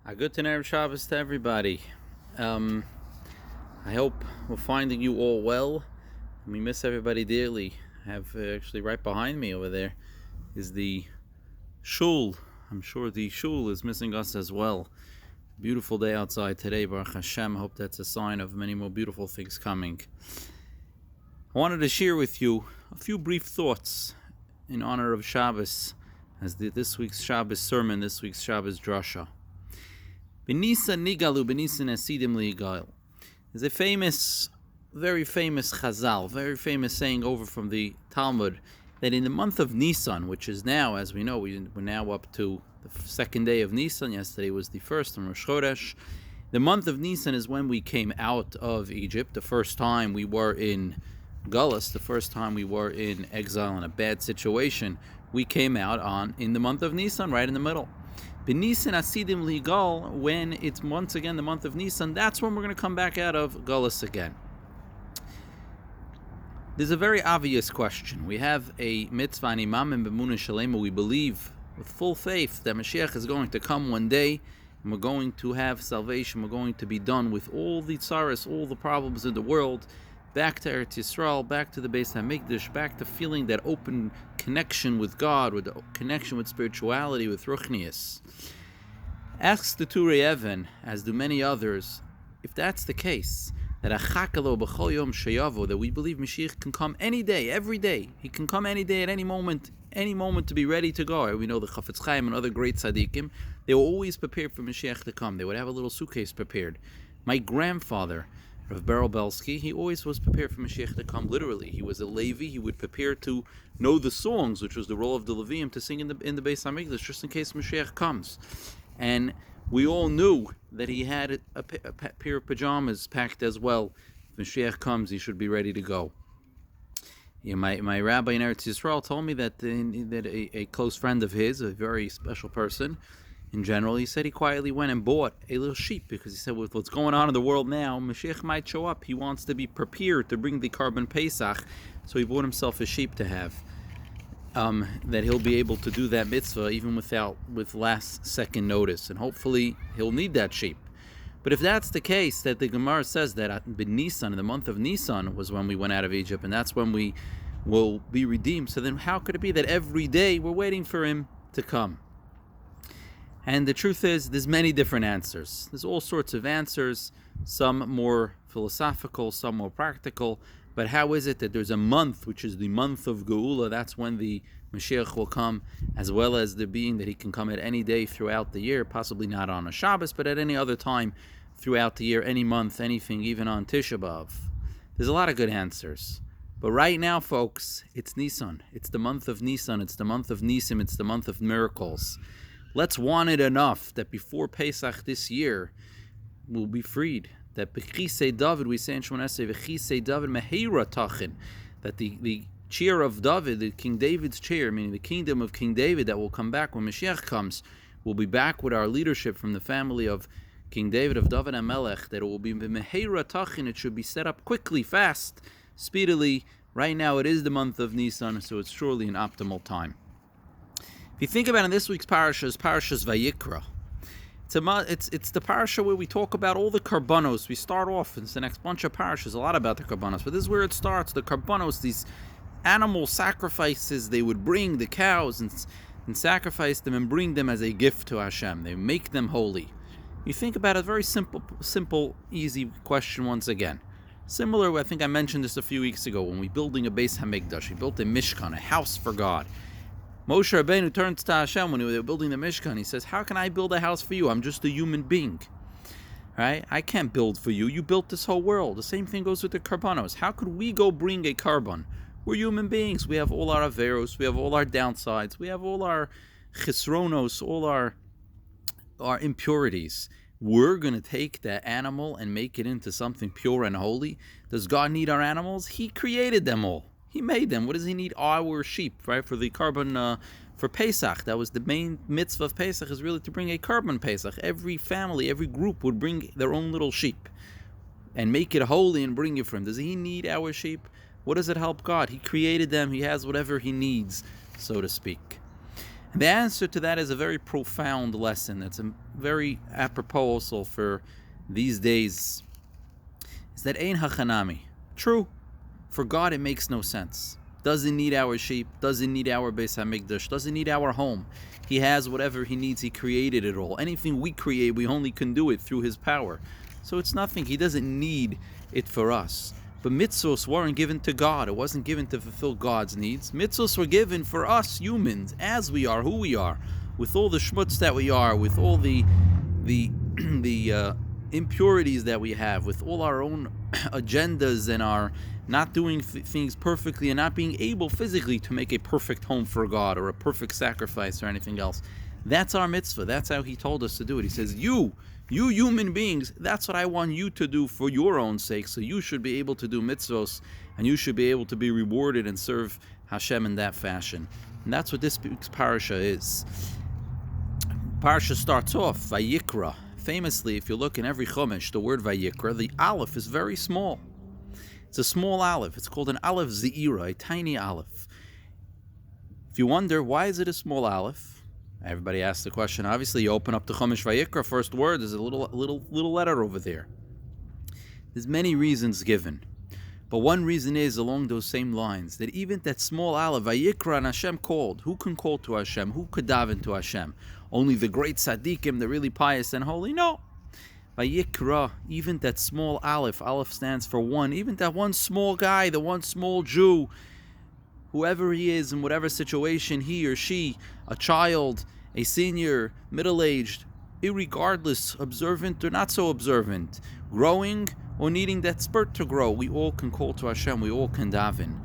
A good Erev Shabbos to everybody. I hope we're finding you all well. We miss everybody dearly. I have actually right behind me over there is the shul. I'm sure the shul is missing us as well. Beautiful day outside today, Baruch Hashem. I hope that's a sign of many more beautiful things coming. I wanted to share with you a few brief thoughts in honor of Shabbos, as this week's Shabbos sermon, this week's Shabbos Drasha. B'Nissan nigalu, b'Nissan asidim li'yigail. There's a very famous chazal, very famous saying over from the Talmud, that in the month of Nissan, which is now, as we know, we're now up to the second day of Nissan. Yesterday was the first on Rosh Chodesh. The month of Nissan is when we came out of Egypt. The first time we were in Geulah, the first time we were in exile in a bad situation, we came out in the month of Nissan, right in the middle. B'Nissan asidim li'yigail, when it's once again the month of Nissan, that's when we're going to come back out of Geulah again. There's a very obvious question. We have a mitzvah and imam and b'emunah shalema. We believe with full faith that Mashiach is going to come one day, and we're going to have salvation. We're going to be done with all the tsaras, all the problems in the world, back to Eretz Yisrael, back to the Beis HaMikdash, back to feeling that open connection with God, with the connection with spirituality, with Ruchnius. Asks the Turei Even, as do many others, if that's the case, that achakalo b'chol yom sheyavo, that we believe Mashiach can come any day, every day. He can come any day, at any moment to be ready to go. We know the Chafetz Chaim and other great tzaddikim, they were always prepared for Mashiach to come. They would have a little suitcase prepared. My grandfather, Rav Beryl Belsky, he always was prepared for Mashiach to come, literally. He was a Levi. He would prepare to know the songs, which was the role of the Leviim, to sing in the Beis HaMikdash, just in case Mashiach comes. And we all knew that he had a pair of pajamas packed as well. If Mashiach comes, he should be ready to go. My rabbi in Eretz Yisrael told me that a close friend of his, a very special person, in general, he said he quietly went and bought a little sheep, because he said with what's going on in the world now, Mashiach might show up. He wants to be prepared to bring the Karban Pesach, so he bought himself a sheep to have, that he'll be able to do that mitzvah even with last second notice, and hopefully he'll need that sheep. But if that's the case, that the Gemara says that Nissan, in the month of Nissan, was when we went out of Egypt, and that's when we will be redeemed, so then how could it be that every day we're waiting for him to come? And the truth is, there's many different answers. There's all sorts of answers, some more philosophical, some more practical. But how is it that there's a month, which is the month of Geulah, that's when the Mashiach will come, as well as there being that he can come at any day throughout the year, possibly not on a Shabbos, but at any other time throughout the year, any month, anything, even on Tisha B'Av. There's a lot of good answers. But right now, folks, it's Nisan. It's the month of Nisan. It's the month of Nisim. It's the month of miracles. Let's want it enough that before Pesach this year, we'll be freed. That B'chisei David, we say in Shemona Esrei, B'chisei David Meheira Tachin, that the chair of David, the King David's chair, meaning the kingdom of King David that will come back when Mashiach comes, will be back with our leadership from the family of King David, of David HaMelech, that it will be Meheira Tachin, it should be set up quickly, fast, speedily. Right now it is the month of Nisan, so it's surely an optimal time. If you think about it, in this week's Parshas Vayikrah, it's the parsha where we talk about all the karbanos. We start off, it's the next bunch of parshas, a lot about the karbanos, but this is where it starts. The karbanos, these animal sacrifices, they would bring the cows and sacrifice them and bring them as a gift to Hashem. They make them holy. You think about it, very simple, easy question once again. Similar, I think I mentioned this a few weeks ago, when we building a Beis HaMikdash, we built a Mishkan, a house for God. Moshe Rabbeinu turns to Hashem when they were building the Mishkan. He says, how can I build a house for you? I'm just a human being. Right? I can't build for you. You built this whole world. The same thing goes with the karbanos. How could we go bring a karban? We're human beings. We have all our averos. We have all our downsides. We have all our chisronos, all our impurities. We're going to take that animal and make it into something pure and holy. Does God need our animals? He created them all. He made them. What does he need? Our sheep, right? For the karban, for Pesach. That was the main mitzvah of Pesach, is really to bring a karban Pesach. Every family, every group would bring their own little sheep and make it holy and bring it for him. Does he need our sheep? What does it help God? He created them. He has whatever he needs, so to speak. The answer to that is a very profound lesson. It's a very apropos also for these days. Is that ein hachanami. True. For God it makes no sense. Doesn't need our sheep, doesn't need our Beis HaMikdash, doesn't need our home. He has whatever he needs, he created it all. Anything we create, we only can do it through his power. So it's nothing, he doesn't need it for us. But mitzvos weren't given to God. It wasn't given to fulfill God's needs. Mitzvos were given for us humans, as we are, who we are, with all the schmutz that we are, with all the impurities that we have, with all our own agendas and our not doing things perfectly and not being able physically to make a perfect home for God or a perfect sacrifice or anything else. That's our mitzvah. That's how he told us to do it. He says, you human beings, that's what I want you to do for your own sake. So you should be able to do mitzvos and you should be able to be rewarded and serve Hashem in that fashion. And that's what this week's parasha is. Parasha starts off, Vayikrah. Famously, if you look in every Chumash, the word Vayikrah, the Aleph is very small. It's a small Aleph. It's called an Aleph Ze'ira, a tiny Aleph. If you wonder, why is it a small Aleph? Everybody asks the question. Obviously, you open up the Chumash Vayikrah, first word, there's a little letter over there. There's many reasons given. But one reason is, along those same lines, that even that small Aleph, Vayikrah, and Hashem called. Who can call to Hashem? Who could daven to Hashem? Only the great tzaddikim, the really pious and holy? No. Vayikrah, even that small Aleph stands for one, even that one small guy, the one small Jew, whoever he is, in whatever situation, he or she, a child, a senior, middle-aged, irregardless, observant or not so observant, growing or needing that spurt to grow, we all can call to Hashem, we all can daven.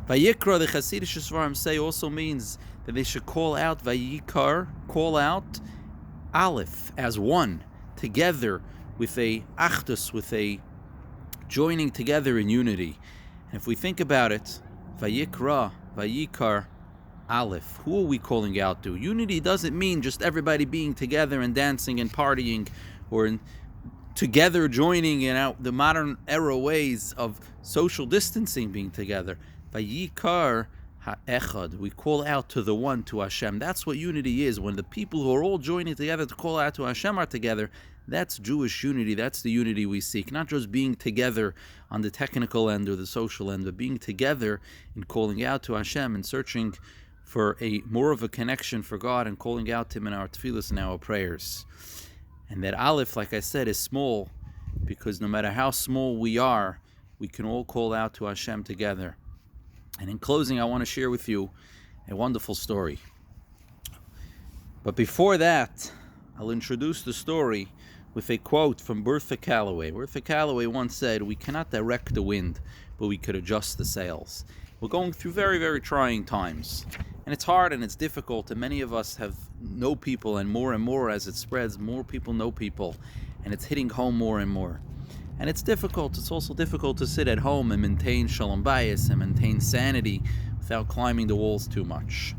Vayikrah, the Hasidic Svarim say, also means that they should call out Vayikar, call out Aleph as one, together, with a achdus, with a joining together in unity. And if we think about it, Vayikra, Vayikar, Aleph, who are we calling out to? Unity doesn't mean just everybody being together and dancing and partying, or together joining in the modern era ways of social distancing, being together. Vayikar ha'echad, we call out to the one, to Hashem. That's what unity is. When the people who are all joining together to call out to Hashem are together, that's Jewish unity. That's the unity we seek. Not just being together on the technical end or the social end, but being together in calling out to Hashem and searching for more of a connection for God and calling out to Him in our tefillas and our prayers. And that Aleph, like I said, is small because no matter how small we are, we can all call out to Hashem together. And in closing, I want to share with you a wonderful story. But before that, I'll introduce the story with a quote from Bertha Callaway. Bertha Callaway once said, "We cannot direct the wind, but we could adjust the sails." We're going through very, very trying times. And it's hard and it's difficult, and many of us know people, and more as it spreads, more people know people, and it's hitting home more and more. And it's difficult. It's also difficult to sit at home and maintain shalom bayis and maintain sanity without climbing the walls too much.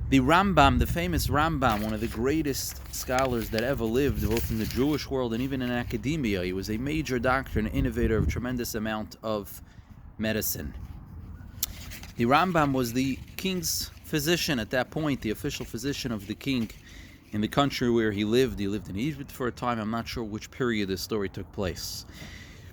The Rambam, the famous Rambam, one of the greatest scholars that ever lived, both in the Jewish world and even in academia, he was a major doctor and innovator of a tremendous amount of medicine. The Rambam was the king's physician at that point, the official physician of the king in the country where he lived. He lived in Egypt for a time. I'm not sure which period this story took place.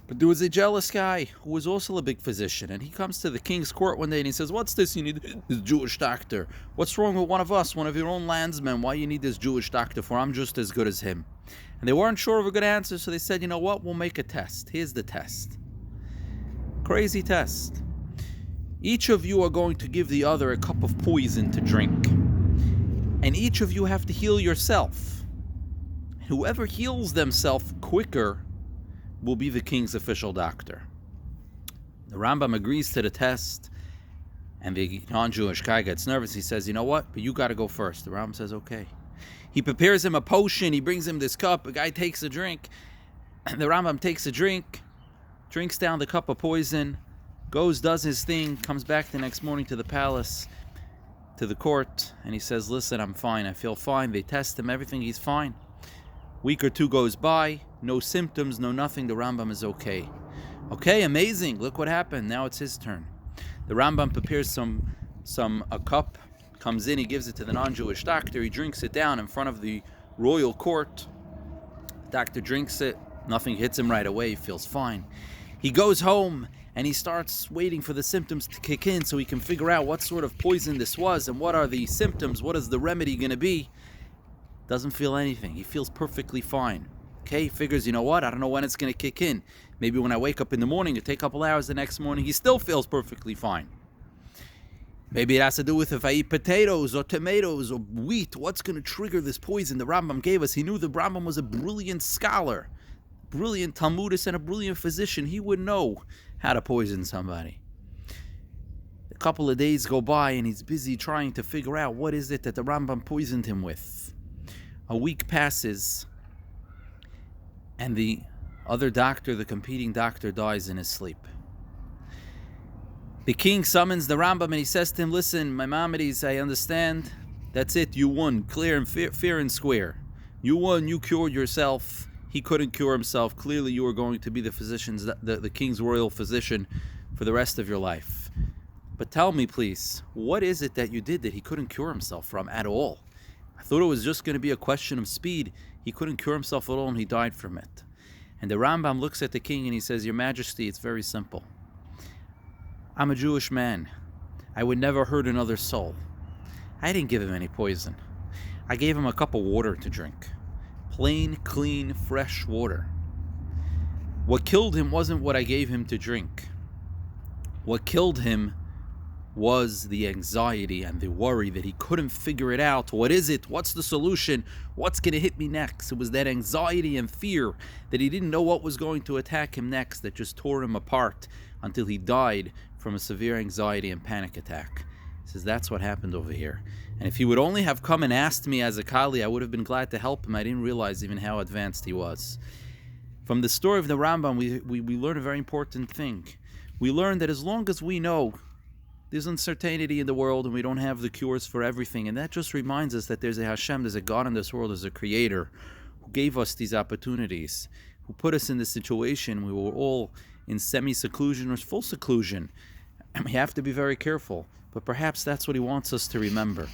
But there was a jealous guy who was also a big physician, and he comes to the king's court one day and he says, "What's this you need this Jewish doctor? What's wrong with one of us, one of your own landsmen? Why you need this Jewish doctor for? I'm just as good as him." And they weren't sure of a good answer, so they said, "You know what? We'll make a test. Here's the test." Crazy test. Each of you are going to give the other a cup of poison to drink. And each of you have to heal yourself. Whoever heals themselves quicker will be the king's official doctor. The Rambam agrees to the test, and the non-Jewish guy gets nervous. He says, "You know what? But you got to go first." The Rambam says, "Okay." He prepares him a potion. He brings him this cup. The guy takes a drink. The Rambam takes a drink, drinks down the cup of poison, goes, does his thing, comes back the next morning to the palace, to the court, and he says, "Listen, I'm fine. I feel fine." They test him, everything, he's fine. Week or two goes by, no symptoms, no nothing. The Rambam is okay. Okay, amazing. Look what happened. Now it's his turn. The Rambam prepares a cup, comes in, he gives it to the non-Jewish doctor, he drinks it down in front of the royal court. The doctor drinks it, nothing hits him right away, he feels fine. He goes home and he starts waiting for the symptoms to kick in so he can figure out what sort of poison this was and what are the symptoms, what is the remedy going to be. Doesn't feel anything. He feels perfectly fine. Okay, he figures, you know what, I don't know when it's going to kick in. Maybe when I wake up in the morning, it'll take a couple hours the next morning, he still feels perfectly fine. Maybe it has to do with if I eat potatoes or tomatoes or wheat, what's going to trigger this poison the Rambam gave us. He knew the Rambam was a brilliant scholar, brilliant Talmudist and a brilliant physician. He would know how to poison somebody. A couple of days go by and he's busy trying to figure out what is it that the Rambam poisoned him with. A week passes and the other doctor, the competing doctor, dies in his sleep. The king summons the Rambam and he says to him, listen, Maimonides, I understand. That's it, you won, clear and fair and square. You won, you cured yourself. He couldn't cure himself. Clearly you are going to be the king's royal physician for the rest of your life. But tell me, please, what is it that you did that he couldn't cure himself from at all? I thought it was just going to be a question of speed. He couldn't cure himself at all and he died from it. And the Rambam looks at the king and he says, Your Majesty, it's very simple. I'm a Jewish man. I would never hurt another soul. I didn't give him any poison. I gave him a cup of water to drink. Plain, clean, fresh water. What killed him wasn't what I gave him to drink. What killed him was the anxiety and the worry that he couldn't figure it out. What is it? What's the solution? What's going to hit me next? It was that anxiety and fear that he didn't know what was going to attack him next that just tore him apart until he died from a severe anxiety and panic attack. He says, that's what happened over here. And if he would only have come and asked me as a Kali, I would have been glad to help him. I didn't realize even how advanced he was. From the story of the Rambam, we learn a very important thing. We learn that as long as we know there's uncertainty in the world and we don't have the cures for everything, and that just reminds us that there's a Hashem, there's a God in this world, there's a Creator who gave us these opportunities, who put us in this situation. We were all in semi-seclusion or full seclusion, and we have to be very careful. But perhaps that's what he wants us to remember.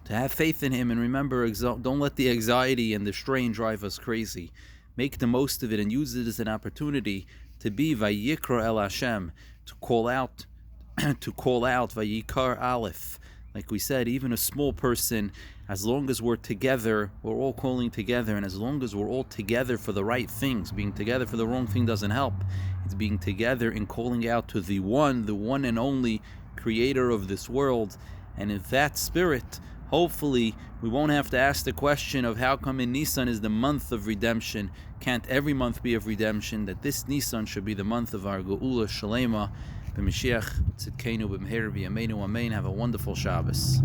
To have faith in him and remember, don't let the anxiety and the strain drive us crazy. Make the most of it and use it as an opportunity to be Vayikrah El Hashem, to call out Vayikrah Alephs. Like we said, even a small person, as long as we're together, we're all calling together, and as long as we're all together for the right things, being together for the wrong thing doesn't help. It's being together and calling out to the one and only Creator of this world. And in that spirit, hopefully, we won't have to ask the question of how come in Nissan is the month of redemption. Can't every month be of redemption? That this Nissan should be the month of our Geulah Shalema. B'Mashiach Tzidkenu B'Meher B'Yameinu Amen. Have a wonderful Shabbos.